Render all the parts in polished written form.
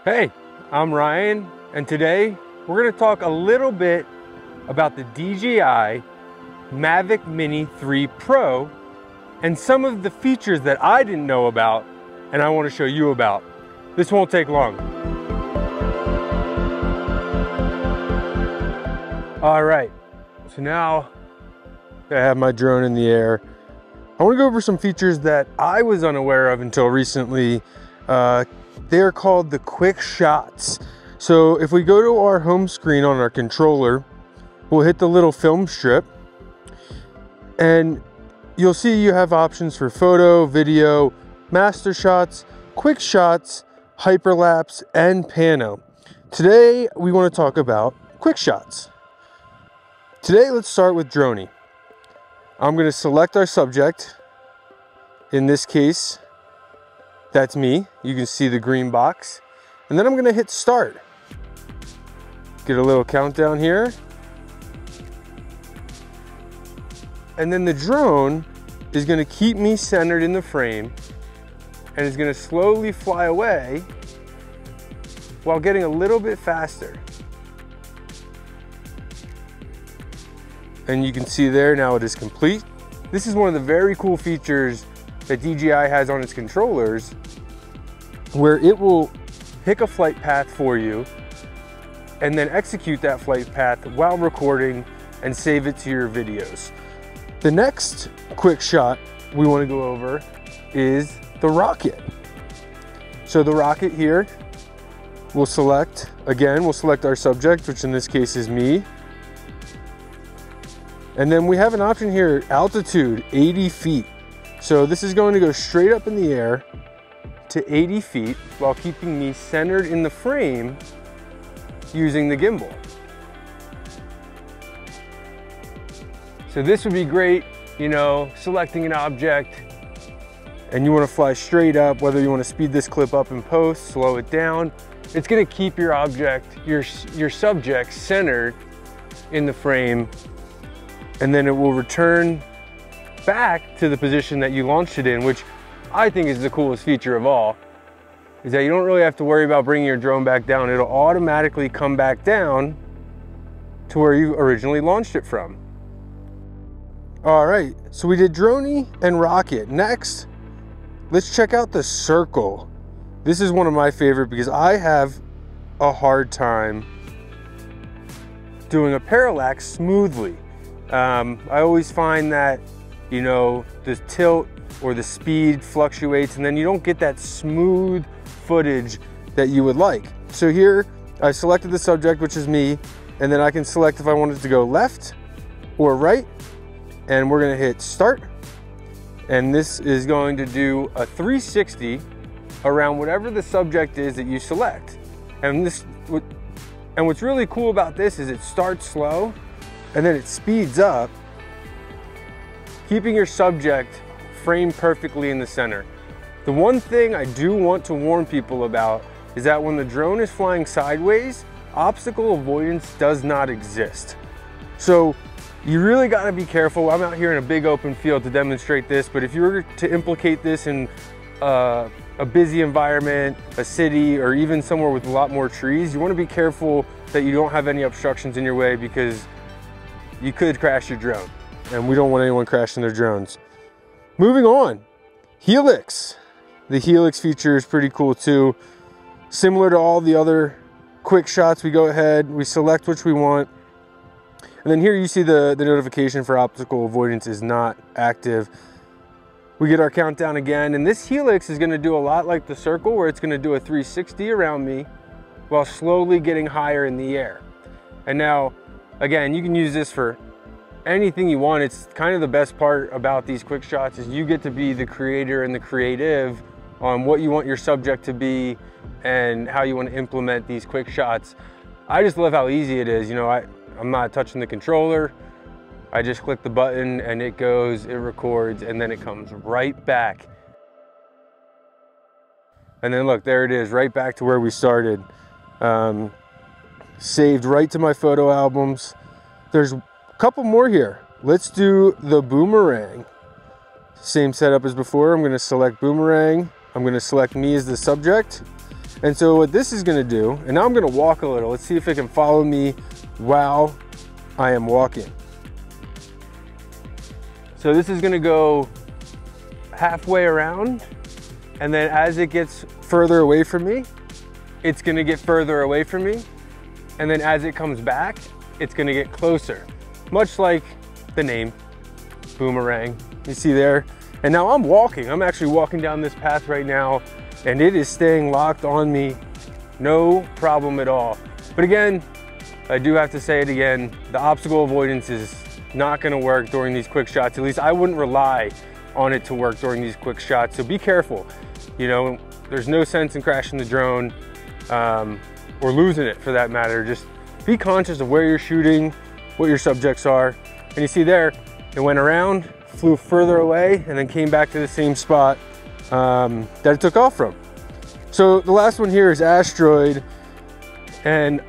Hey, I'm Ryan, and today we're going to talk a little bit about the DJI Mavic Mini 3 Pro and some of the features that I didn't know about and I want to show you about. This won't take long. All right, so now I have my drone in the air. I want to go over some features that I was unaware of until recently. They're called the QuickShots. So if we go to our home screen on our controller, we'll hit the little film strip and you'll see you have options for photo, video, master shots, quick shots, hyperlapse, and pano. Today we want to talk about quick shots. Today let's start with Dronie. I'm going to select our subject. In this case, that's me. You can see the green box. And then I'm going to hit start. Get a little countdown here. And then the drone is going to keep me centered in the frame and is going to slowly fly away while getting a little bit faster. And you can see there now it is complete. This is one of the very cool features that DJI has on its controllers, where it will pick a flight path for you and then execute that flight path while recording and save it to your videos. The next quick shot we want to go over is the rocket. So the rocket here, we'll select our subject, which in this case is me. And then we have an option here, altitude 80 feet. So this is going to go straight up in the air to 80 feet while keeping me centered in the frame using the gimbal. So this would be great, you know, selecting an object and you want to fly straight up, whether you want to speed this clip up in post, slow it down. It's going to keep your object, your subject centered in the frame, and then it will return back to the position that you launched it in, which I think is the coolest feature of all, is that you don't really have to worry about bringing your drone back down. It'll automatically come back down to where you originally launched it from. All right, so we did Dronie and rocket. Next, let's check out the circle. This is one of my favorite because I have a hard time doing a parallax smoothly. I always find that, you know, the tilt or the speed fluctuates and then you don't get that smooth footage that you would like. So here I selected the subject, which is me, and then I can select if I wanted to go left or right, and we're going to hit start. And this is going to do a 360 around whatever the subject is that you select. And what's really cool about this is it starts slow and then it speeds up, keeping your subject framed perfectly in the center. The one thing I do want to warn people about is that when the drone is flying sideways, obstacle avoidance does not exist. So you really got to be careful. I'm out here in a big open field to demonstrate this, but if you were to implicate this in a busy environment, a city, or even somewhere with a lot more trees, you want to be careful that you don't have any obstructions in your way, because you could crash your drone, and we don't want anyone crashing their drones. Moving on, Helix. The Helix feature is pretty cool too. Similar to all the other quick shots, we go ahead, we select which we want, and then here you see the notification for obstacle avoidance is not active. We get our countdown again, and this Helix is going to do a lot like the circle, where it's going to do a 360 around me while slowly getting higher in the air. And now, again, you can use this for anything you want. It's kind of the best part about these quick shots is you get to be the creator and the creative on what you want your subject to be and how you want to implement these quick shots. I just love how easy it is. You know, I'm not touching the controller. I just click the button and it goes, it records, and then it comes right back. And then look, there it is, right back to where we started. Saved right to my photo albums. There's a couple more here. Let's do the boomerang. Same setup as before. I'm going to select boomerang. I'm going to select me as the subject. And so what this is gonna do, and now I'm gonna walk a little. Let's see if it can follow me while I am walking. So this is gonna go halfway around, and then as it gets further away from me, it's gonna get further away from me. And then as it comes back, it's gonna get closer. Much like the name, Boomerang, you see there. And now I'm walking, I'm actually walking down this path right now, and it is staying locked on me, no problem at all. But again, I do have to say it again, the obstacle avoidance is not gonna work during these quick shots. At least I wouldn't rely on it to work during these quick shots. So be careful. You know, there's no sense in crashing the drone or losing it for that matter. Just be conscious of where you're shooting, what your subjects are. And you see there, it went around, flew further away, and then came back to the same spot that it took off from. So the last one here is Asteroid, and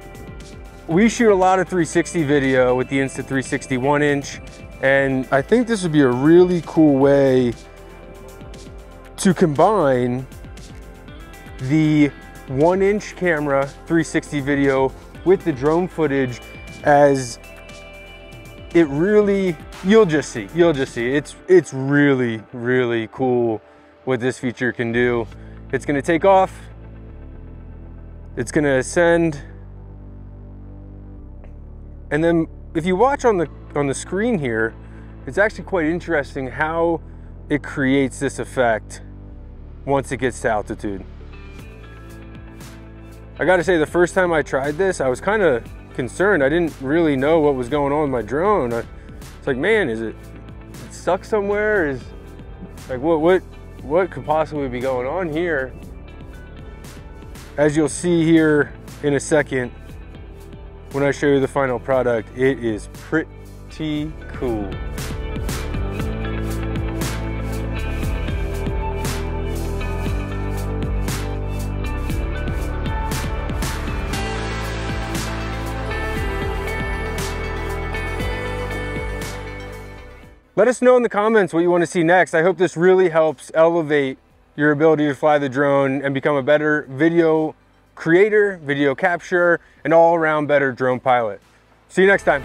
we shoot a lot of 360 video with the Insta360 1-inch, and I think this would be a really cool way to combine the 1-inch camera 360 video with the drone footage, as it really, you'll just see, it's really, really cool what this feature can do. It's gonna take off, it's gonna ascend, and then if you watch on the screen here, it's actually quite interesting how it creates this effect once it gets to altitude. I gotta say, the first time I tried this, I was kind of concerned. I didn't really know what was going on with my drone. It's like, man, is it stuck somewhere? Is like, what could possibly be going on here? As you'll see here in a second, when I show you the final product, it is pretty cool. Let us know in the comments what you want to see next. I hope this really helps elevate your ability to fly the drone and become a better video creator, video capturer, and all around better drone pilot. See you next time.